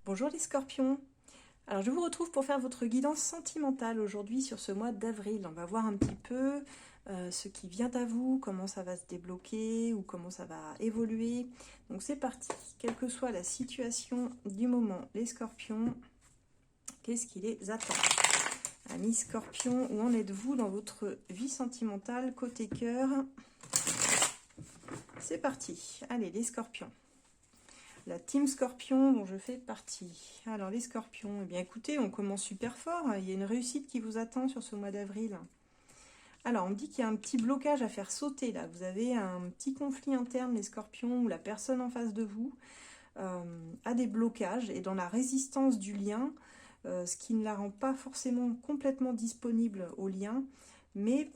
Bonjour les scorpions. Alors je vous retrouve pour faire votre guidance sentimentale aujourd'hui sur ce mois d'avril. On va voir un petit peu ce qui vient à vous, comment ça va se débloquer ou comment ça va évoluer. Donc c'est parti, quelle que soit la situation du moment, les scorpions, qu'est-ce qui les attend? Amis scorpions, où en êtes-vous dans votre vie sentimentale côté cœur? C'est parti, allez les scorpions. La team Scorpion dont je fais partie. Alors les Scorpions, eh bien écoutez, on commence super fort. Il y a une réussite qui vous attend sur ce mois d'avril. Alors on me dit qu'il y a un petit blocage à faire sauter là. Vous avez un petit conflit interne les Scorpions où la personne en face de vous a des blocages et dans la résistance du lien, ce qui ne la rend pas forcément complètement disponible au lien, mais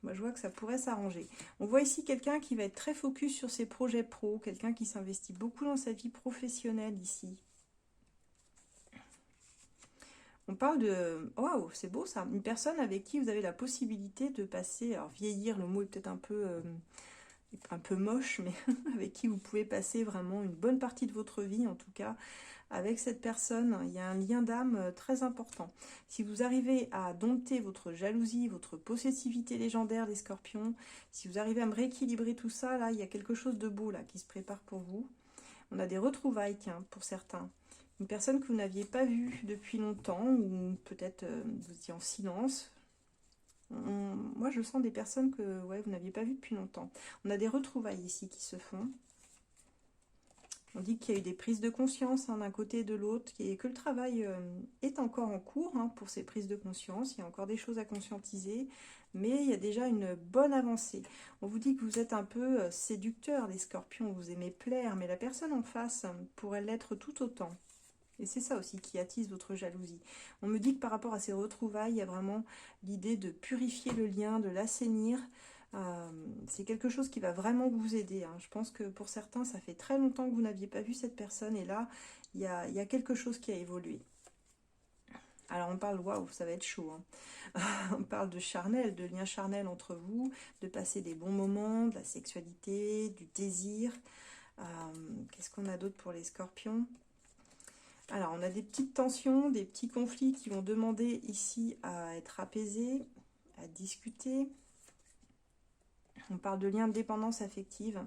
moi, je vois que ça pourrait s'arranger. On voit ici quelqu'un qui va être très focus sur ses projets pro, quelqu'un qui s'investit beaucoup dans sa vie professionnelle ici. On parle de... Waouh, c'est beau ça. Une personne avec qui vous avez la possibilité de passer... Alors vieillir, le mot est peut-être un peu moche, mais avec qui vous pouvez passer vraiment une bonne partie de votre vie, en tout cas. Avec cette personne, il y a un lien d'âme très important. Si vous arrivez à dompter votre jalousie, votre possessivité légendaire des scorpions, si vous arrivez à me rééquilibrer tout ça, là, il y a quelque chose de beau là qui se prépare pour vous. On a des retrouvailles, tiens, pour certains. Une personne que vous n'aviez pas vue depuis longtemps, ou peut-être vous étiez en silence. Moi, je sens des personnes que ouais, vous n'aviez pas vues depuis longtemps. On a des retrouvailles ici qui se font. On dit qu'il y a eu des prises de conscience d'un côté et de l'autre, et que le travail est encore en cours pour ces prises de conscience. Il y a encore des choses à conscientiser, mais il y a déjà une bonne avancée. On vous dit que vous êtes un peu séducteur, les scorpions, vous aimez plaire, mais la personne en face pourrait l'être tout autant. Et c'est ça aussi qui attise votre jalousie. On me dit que par rapport à ces retrouvailles, il y a vraiment l'idée de purifier le lien, de l'assainir. C'est quelque chose qui va vraiment vous aider. Je pense que pour certains, ça fait très longtemps que vous n'aviez pas vu cette personne. Et là, il y a quelque chose qui a évolué. Alors on parle, waouh, ça va être chaud. On parle de charnel, de lien charnel entre vous, de passer des bons moments, de la sexualité, du désir. Qu'est-ce qu'on a d'autre pour les scorpions ? Alors, on a des petites tensions, des petits conflits qui vont demander ici à être apaisés, à discuter. On parle de liens de dépendance affective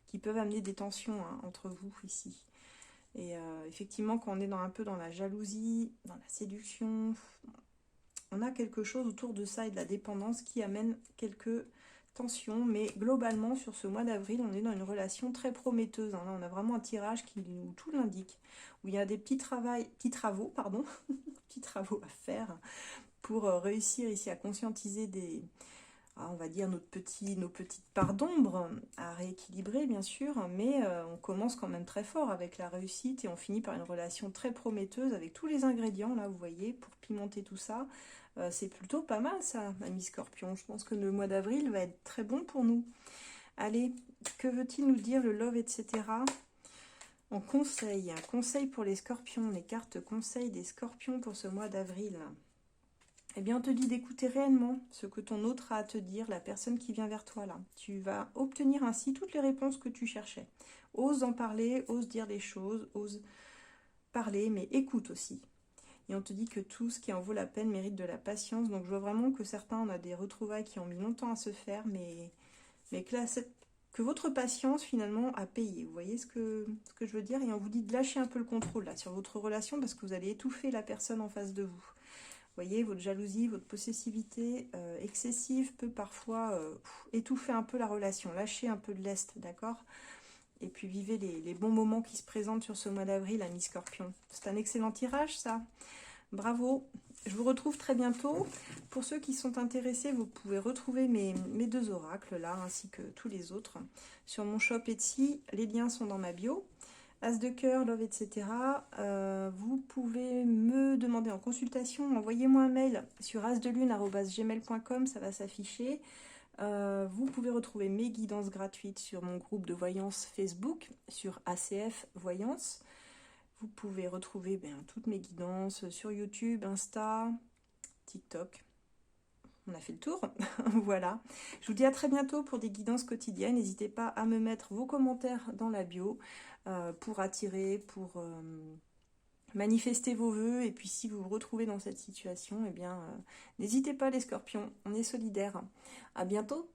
qui peuvent amener des tensions entre vous ici. Et effectivement, quand on est un peu dans la jalousie, dans la séduction, on a quelque chose autour de ça et de la dépendance qui amène quelques tensions. Mais globalement, sur ce mois d'avril, on est dans une relation très prometteuse. Là, on a vraiment un tirage où tout l'indique, où il y a des petits travaux, petits travaux à faire pour réussir ici à conscientiser on va dire nos petites parts d'ombre à rééquilibrer bien sûr, mais on commence quand même très fort avec la réussite et on finit par une relation très prometteuse avec tous les ingrédients là, vous voyez, pour pimenter tout ça. C'est plutôt pas mal ça, ami Scorpion. Je pense que le mois d'avril va être très bon pour nous. Allez, que veut-il nous dire le love, etc. En conseil, un conseil pour les scorpions, les cartes conseils des scorpions pour ce mois d'avril. Eh bien, on te dit d'écouter réellement ce que ton autre a à te dire, la personne qui vient vers toi là. Tu vas obtenir ainsi toutes les réponses que tu cherchais. Ose en parler, ose dire des choses, ose parler, mais écoute aussi. Et on te dit que tout ce qui en vaut la peine mérite de la patience. Donc je vois vraiment que certains, on a des retrouvailles qui ont mis longtemps à se faire, mais que là, que votre patience finalement a payé. Vous voyez ce que je veux dire? Et on vous dit de lâcher un peu le contrôle là sur votre relation parce que vous allez étouffer la personne en face de vous. Vous voyez, votre jalousie, votre possessivité excessive peut parfois étouffer un peu la relation, lâcher un peu de lest, d'accord? Et puis vivez les bons moments qui se présentent sur ce mois d'avril, ami Scorpion. C'est un excellent tirage, ça. Bravo. Je vous retrouve très bientôt. Pour ceux qui sont intéressés, vous pouvez retrouver mes deux oracles là, ainsi que tous les autres, sur mon shop Etsy. Les liens sont dans ma bio. As de cœur, love, etc. Vous pouvez me demander en consultation, envoyez-moi un mail sur asdelune@gmail.com, ça va s'afficher. Vous pouvez retrouver mes guidances gratuites sur mon groupe de voyance Facebook, sur ACF Voyance. Vous pouvez retrouver toutes mes guidances sur YouTube, Insta, TikTok. On a fait le tour, voilà. Je vous dis à très bientôt pour des guidances quotidiennes. N'hésitez pas à me mettre vos commentaires dans la bio pour attirer, pour Manifestez vos vœux, et puis si vous vous retrouvez dans cette situation, eh bien, n'hésitez pas les scorpions, on est solidaires. À bientôt!